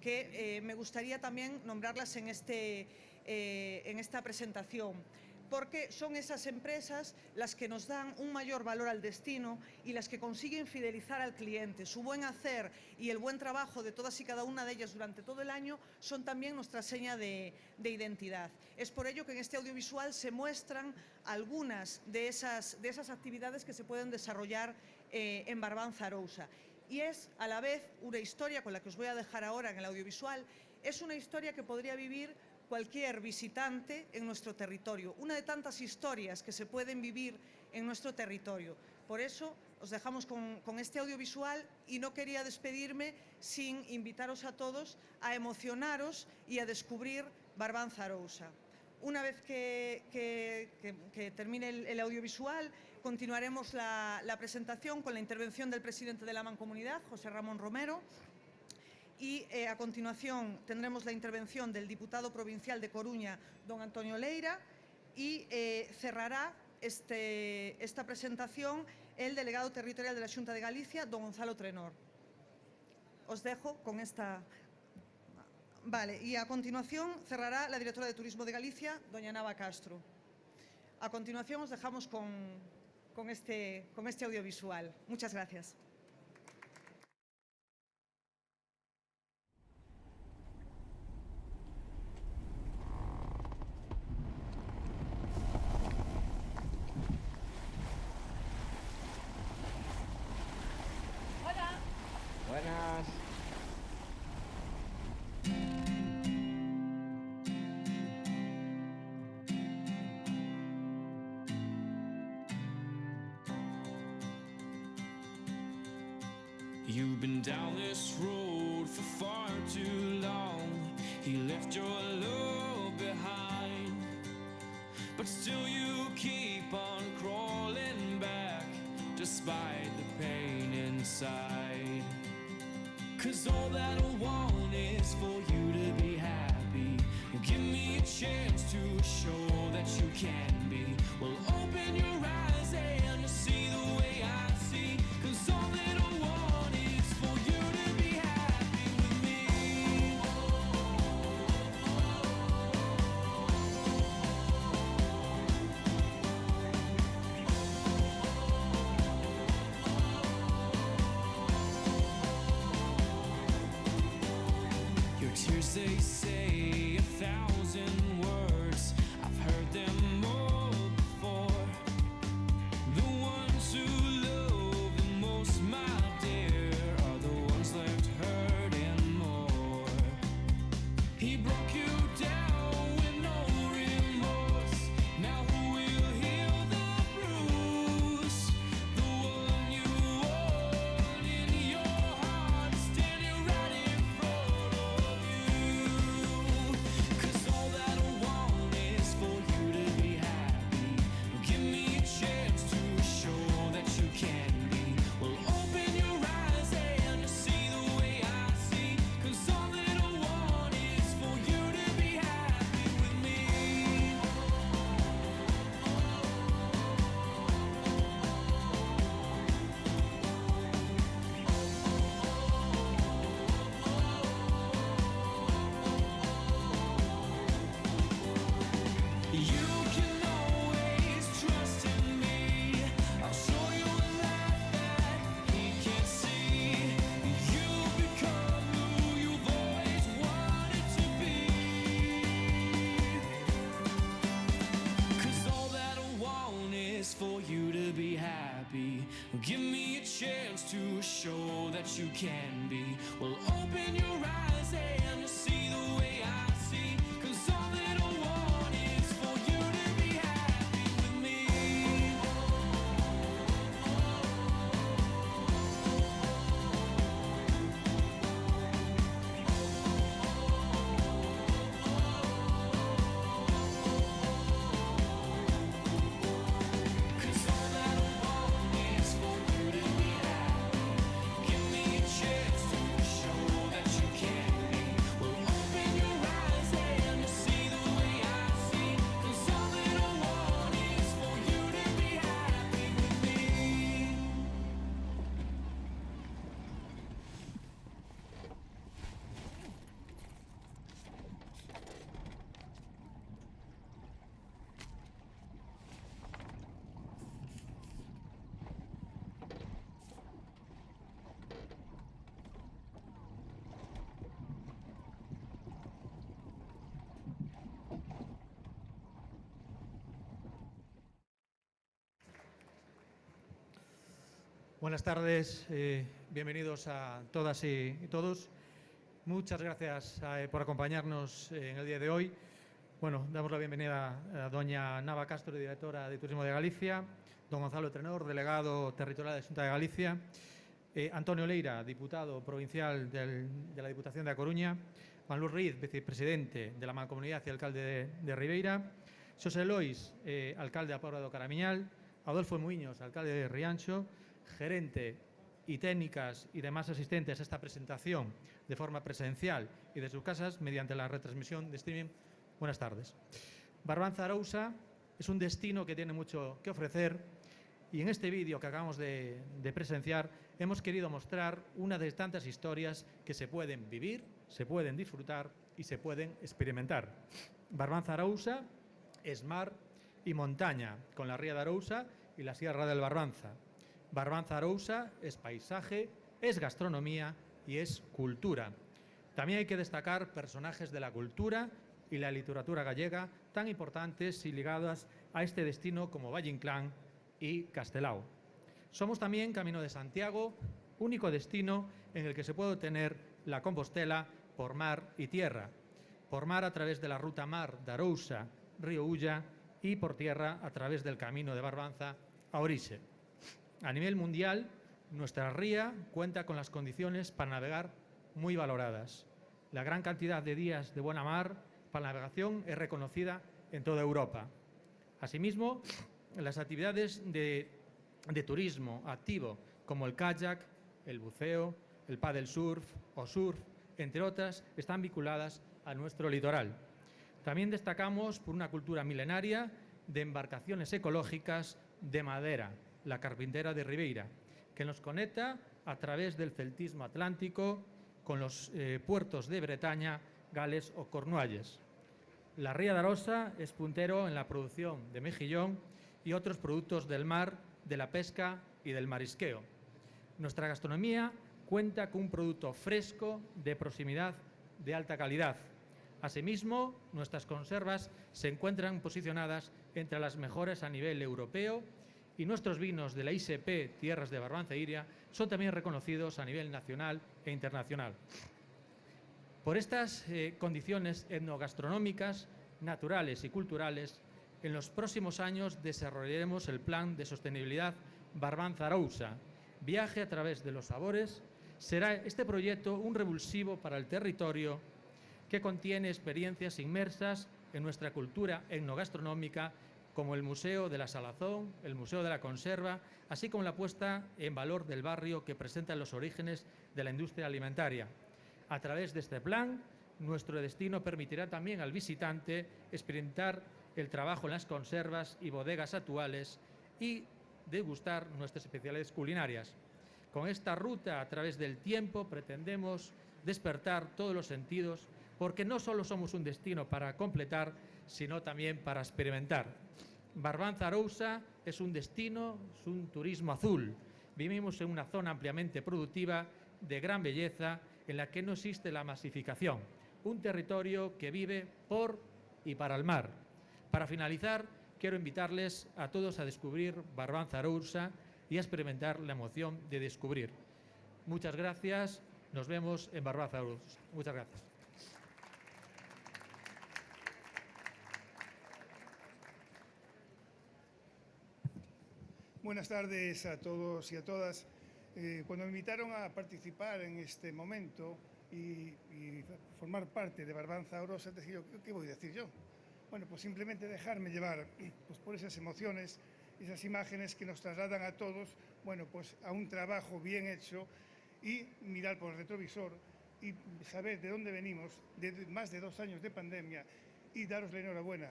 que me gustaría también nombrarlas en esta presentación, porque son esas empresas las que nos dan un mayor valor al destino y las que consiguen fidelizar al cliente. Su buen hacer y el buen trabajo de todas y cada una de ellas durante todo el año son también nuestra seña de identidad. Es por ello que en este audiovisual se muestran algunas de esas actividades que se pueden desarrollar en Barbanza Arousa. Y es a la vez una historia, con la que os voy a dejar ahora en el audiovisual, es una historia que podría vivir cualquier visitante en nuestro territorio, una de tantas historias que se pueden vivir en nuestro territorio. Por eso os dejamos con este audiovisual y no quería despedirme sin invitaros a todos a emocionaros y a descubrir Barbanza Arousa. Una vez que termine el audiovisual, continuaremos la presentación con la intervención del presidente de la Mancomunidad, José Ramón Romero, y a continuación tendremos la intervención del diputado provincial de Coruña, don Antonio Leira, y cerrará esta presentación el delegado territorial de la Xunta de Galicia, don Gonzalo Trenor. Os dejo con esta... Vale, y a continuación cerrará la directora de Turismo de Galicia, doña Nava Castro. A continuación os dejamos con este audiovisual. Muchas gracias. Hola. Buenas. You've been down this road for far too long. He left your love behind, but still you keep on crawling back despite the pain inside. 'Cause all that I want is for you to be happy. Give me a chance to show that you can be. Well, open your eyes and you'll see the way I see. 'Cause all that I want is for you to be happy with me. Your tears, they say 1,000 words. I've heard them all before. The ones who love the most, my dear, are the ones left hurting more. He broke you down with no remorse. Now who will heal the bruise? The one you want in your heart, standing right in front of you. 'Cause all that I want is for you to be happy. Give me a chance to show that you can be. Well, open your eyes and you'll see the way I see. 'Cause all that I want is for you to be happy with me. You can always trust in me. I'll show you a life that he can't see. You become who you've always wanted to be. 'Cause all that I want is for you to be happy. Give me a chance to show that you can be. Well, open your eyes and you'll see the way I see. 'Cause all that I want is for you to be happy with me. Give me a chance to show that you Buenas tardes, bienvenidos a todas y todos. Muchas gracias por acompañarnos en el día de hoy. Bueno, damos la bienvenida a doña Nava Castro, directora de Turismo de Galicia, don Gonzalo Trenor, delegado territorial de Xunta de Galicia, Antonio Leira, diputado provincial de la Diputación de A Coruña, Manuel Ruiz, vicepresidente de la Mancomunidad y alcalde de Ribeira, Xosé Lois, alcalde de Apora do Caramiñal, Adolfo Muiños, alcalde de Rianxo, gerente y técnicas y demás asistentes a esta presentación de forma presencial y de sus casas mediante la retransmisión de streaming. Buenas tardes. Barbanza Arousa es un destino que tiene mucho que ofrecer y en este vídeo que acabamos de presenciar hemos querido mostrar una de tantas historias que se pueden vivir, se pueden disfrutar y se pueden experimentar. Barbanza Arousa es mar y montaña, con la ría de Arousa y la Sierra del Barbanza. Barbanza Arousa es paisaje, es gastronomía y es cultura. También hay que destacar personajes de la cultura y la literatura gallega tan importantes y ligadas a este destino como Valle Inclán y Castelao. Somos también Camino de Santiago, único destino en el que se puede obtener la Compostela por mar y tierra. Por mar a través de la ruta mar de Arousa, Río Ulla, y por tierra a través del camino de Barbanza a Orixe. A nivel mundial, nuestra ría cuenta con las condiciones para navegar muy valoradas. La gran cantidad de días de buena mar para la navegación es reconocida en toda Europa. Asimismo, las actividades de turismo activo, como el kayak, el buceo, el paddle surf o surf, entre otras, están vinculadas a nuestro litoral. También destacamos por una cultura milenaria de embarcaciones ecológicas de madera, la Carpintera de Ribeira, que nos conecta a través del celtismo atlántico con los puertos de Bretaña, Gales o Cornualles. La ría de Arosa es puntero en la producción de mejillón y otros productos del mar, de la pesca y del marisqueo. Nuestra gastronomía cuenta con un producto fresco, de proximidad, de alta calidad. Asimismo, nuestras conservas se encuentran posicionadas entre las mejores a nivel europeo y nuestros vinos de la ISP Tierras de Barbanza e Iria son también reconocidos a nivel nacional e internacional. Por estas condiciones etnogastronómicas, naturales y culturales, en los próximos años desarrollaremos el Plan de Sostenibilidad Barbanza Arousa. Viaje a través de los sabores. Será este proyecto un revulsivo para el territorio que contiene experiencias inmersas en nuestra cultura etnogastronómica, como el Museo de la Salazón, el Museo de la Conserva, así como la puesta en valor del barrio que presenta los orígenes de la industria alimentaria. A través de este plan, nuestro destino permitirá también al visitante experimentar el trabajo en las conservas y bodegas actuales y degustar nuestras especialidades culinarias. Con esta ruta a través del tiempo pretendemos despertar todos los sentidos, porque no solo somos un destino para completar, sino también para experimentar. Barbanza Arousa es un destino, es un turismo azul. Vivimos en una zona ampliamente productiva, de gran belleza, en la que no existe la masificación. Un territorio que vive por y para el mar. Para finalizar, quiero invitarles a todos a descubrir Barbanza Arousa y a experimentar la emoción de descubrir. Muchas gracias. Nos vemos en Barbanza Arousa. Muchas gracias. Buenas tardes a todos y a todas. Cuando me invitaron a participar en este momento y formar parte de Barbanza Arousa, decía yo, ¿qué voy a decir yo? Bueno, pues simplemente dejarme llevar pues, por esas emociones, esas imágenes que nos trasladan a todos, bueno, pues a un trabajo bien hecho y mirar por el retrovisor y saber de dónde venimos, de más de 2 años de pandemia, y daros la enhorabuena,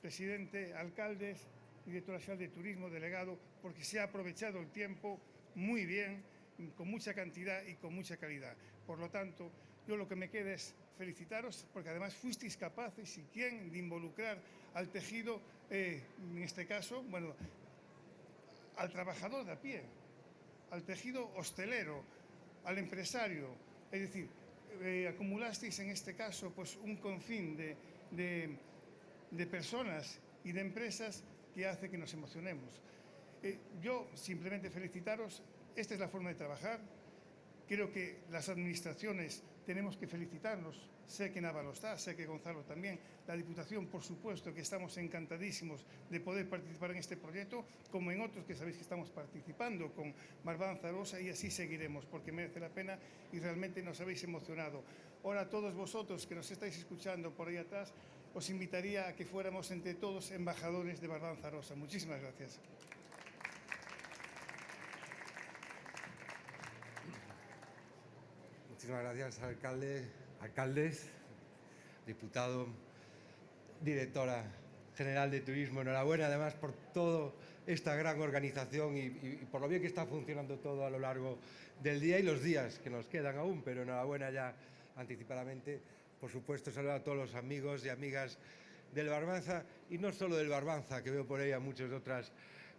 presidente, alcaldes, director nacional de turismo, delegado, porque se ha aprovechado el tiempo muy bien, con mucha cantidad y con mucha calidad. Por lo tanto, yo lo que me queda es felicitaros, porque además fuisteis capaces, y quién, de involucrar al tejido, en este caso, bueno, al trabajador de a pie, al tejido hostelero, al empresario. Es decir, acumulasteis en este caso pues un confín de personas y de empresas que hace que nos emocionemos. Yo simplemente felicitaros esta es la forma de trabajar. Creo que las administraciones tenemos que felicitarnos. Sé que Nava lo está, sé que Gonzalo también. La Diputación, por supuesto, que estamos encantadísimos de poder participar en este proyecto, como en otros que sabéis que estamos participando con Barbanza Arosa, y así seguiremos, porque merece la pena y realmente nos habéis emocionado. Ahora, a todos vosotros que nos estáis escuchando por ahí atrás, os invitaría a que fuéramos entre todos embajadores de Barbanza Arosa. Muchísimas gracias. Muchísimas gracias, alcalde, alcaldes, diputado, directora general de turismo. Enhorabuena además por toda esta gran organización y por lo bien que está funcionando todo a lo largo del día y los días que nos quedan aún, pero enhorabuena ya anticipadamente. Por supuesto, saludo a todos los amigos y amigas del Barbanza, y no solo del Barbanza, que veo por ahí a muchas otras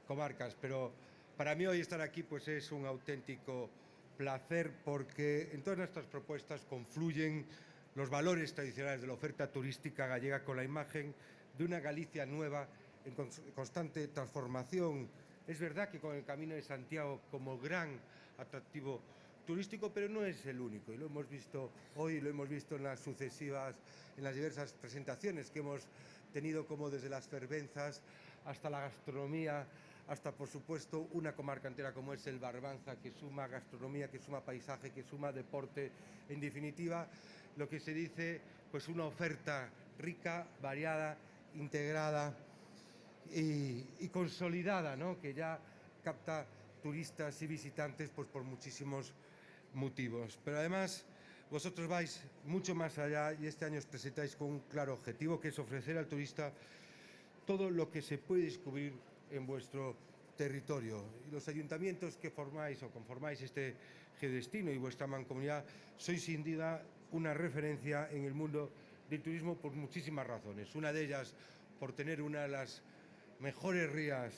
comarcas, pero para mí hoy estar aquí pues es un auténtico placer, porque en todas nuestras propuestas confluyen los valores tradicionales de la oferta turística gallega con la imagen de una Galicia nueva en constante transformación. Es verdad que con el Camino de Santiago como gran atractivo turístico, pero no es el único, y lo hemos visto hoy, lo hemos visto en las diversas presentaciones que hemos tenido, como desde las fervenzas hasta la gastronomía, hasta por supuesto una comarca entera como es el Barbanza, que suma gastronomía, que suma paisaje, que suma deporte. En definitiva, lo que se dice, pues una oferta rica, variada, integrada y consolidada, ¿no?, que ya capta turistas y visitantes pues por muchísimos motivos. Pero además vosotros vais mucho más allá, y este año os presentáis con un claro objetivo, que es ofrecer al turista todo lo que se puede descubrir en vuestro territorio. Y los ayuntamientos que formáis o conformáis este geodestino y vuestra mancomunidad sois sin duda una referencia en el mundo del turismo por muchísimas razones. Una de ellas por tener una de las mejores rías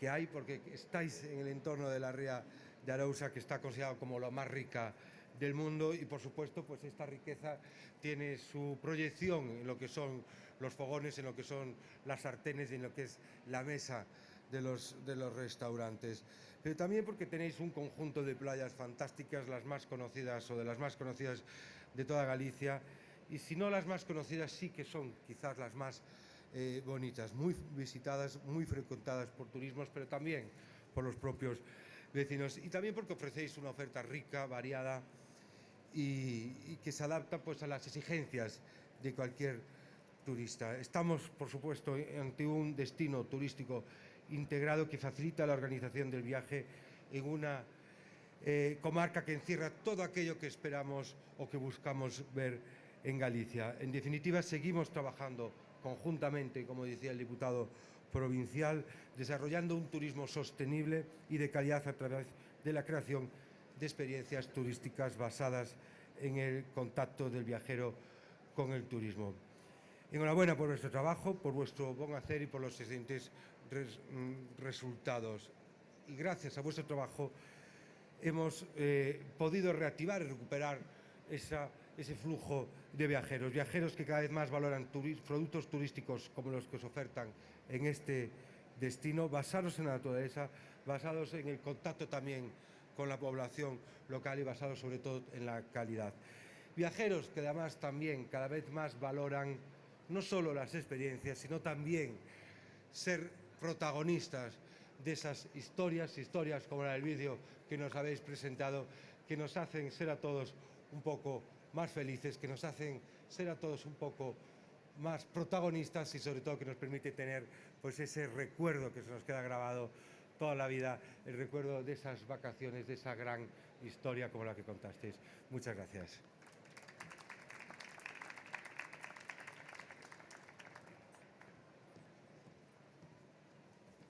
que hay, porque estáis en el entorno de la ría de Arousa, que está considerada como la más rica del mundo, y por supuesto pues esta riqueza tiene su proyección en lo que son los fogones, en lo que son las sartenes y en lo que es la mesa de los restaurantes. Pero también porque tenéis un conjunto de playas fantásticas, las más conocidas o de las más conocidas de toda Galicia, y si no las más conocidas, sí que son quizás las más bonitas, muy visitadas, muy frecuentadas por turismos, pero también por los propios vecinos, y también porque ofrecéis una oferta rica, variada y que se adapta pues a las exigencias de cualquier turista. Estamos, por supuesto, ante un destino turístico integrado que facilita la organización del viaje en una comarca que encierra todo aquello que esperamos o que buscamos ver en Galicia. En definitiva, seguimos trabajando conjuntamente, como decía el diputado provincial, desarrollando un turismo sostenible y de calidad a través de la creación de experiencias turísticas basadas en el contacto del viajero con el turismo. Enhorabuena por vuestro trabajo, por vuestro buen hacer y por los excelentes resultados. Y gracias a vuestro trabajo hemos podido reactivar y recuperar ese flujo de viajeros que cada vez más valoran productos turísticos como los que os ofertan en este destino, basados en la naturaleza, basados en el contacto también con la población local y basados sobre todo en la calidad. Viajeros que además también cada vez más valoran no solo las experiencias, sino también ser protagonistas de esas historias como la del vídeo que nos habéis presentado, que nos hacen ser a todos un poco más felices, que nos hacen ser a todos un poco más protagonistas y sobre todo que nos permite tener pues ese recuerdo que se nos queda grabado toda la vida, el recuerdo de esas vacaciones, de esa gran historia como la que contasteis. Muchas gracias.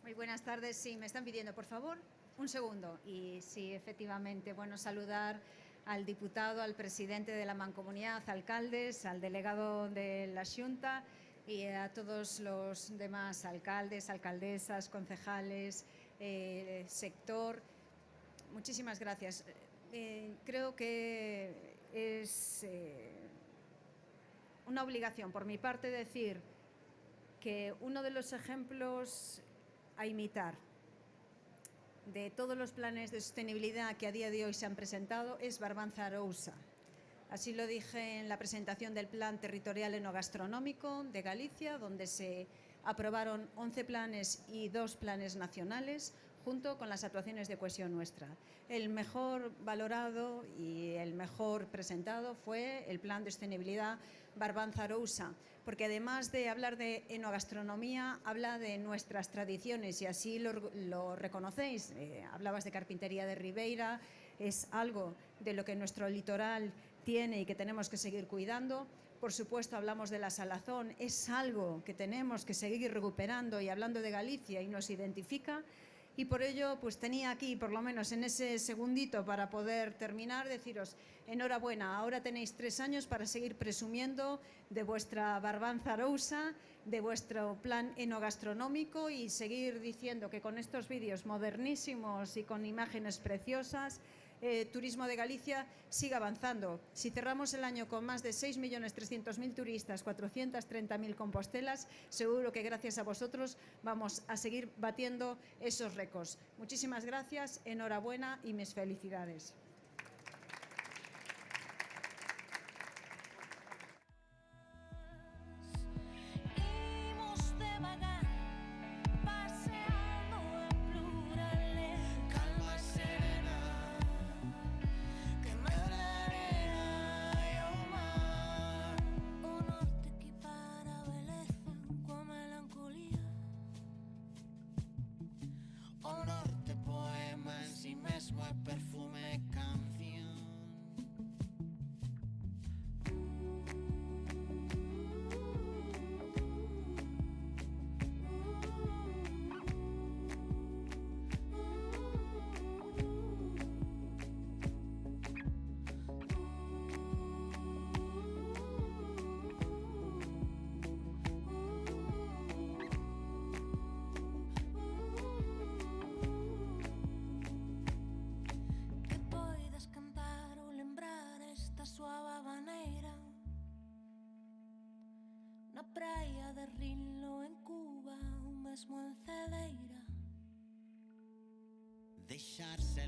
Muy buenas tardes. Sí, me están pidiendo, por favor, un segundo. Y sí, efectivamente, bueno, saludar al diputado, al presidente de la Mancomunidad, alcaldes, al delegado de la Xunta y a todos los demás alcaldes, alcaldesas, concejales, sector. Muchísimas gracias. Creo que es una obligación por mi parte decir que uno de los ejemplos a imitar de todos los planes de sostenibilidad que a día de hoy se han presentado es Barbanza Arousa. Así lo dije en la presentación del Plan Territorial Enogastronómico de Galicia, donde se aprobaron 11 planes y 2 planes nacionales, junto con las actuaciones de cohesión nuestra. El mejor valorado y el mejor presentado fue el Plan de Sostenibilidad Barbanza Arousa, porque además de hablar de enogastronomía, habla de nuestras tradiciones y así lo reconocéis. Hablabas de carpintería de Ribeira, es algo de lo que nuestro litoral tiene y que tenemos que seguir cuidando. Por supuesto, hablamos de la salazón, es algo que tenemos que seguir recuperando y hablando de Galicia y nos identifica. Y por ello, pues tenía aquí, por lo menos en ese segundito para poder terminar, deciros enhorabuena, ahora tenéis 3 años para seguir presumiendo de vuestra Barbanza Arousa, de vuestro plan enogastronómico y seguir diciendo que con estos vídeos modernísimos y con imágenes preciosas, Turismo de Galicia sigue avanzando. Si cerramos el año con más de 6.300.000 turistas, 430.000 compostelas, seguro que gracias a vosotros vamos a seguir batiendo esos récords. Muchísimas gracias, enhorabuena y mis felicidades. O norte poema en si mesmo é perfume e canción. Na praia de Rinlo en Cuba, ou mesmo en Celeira. Deixarse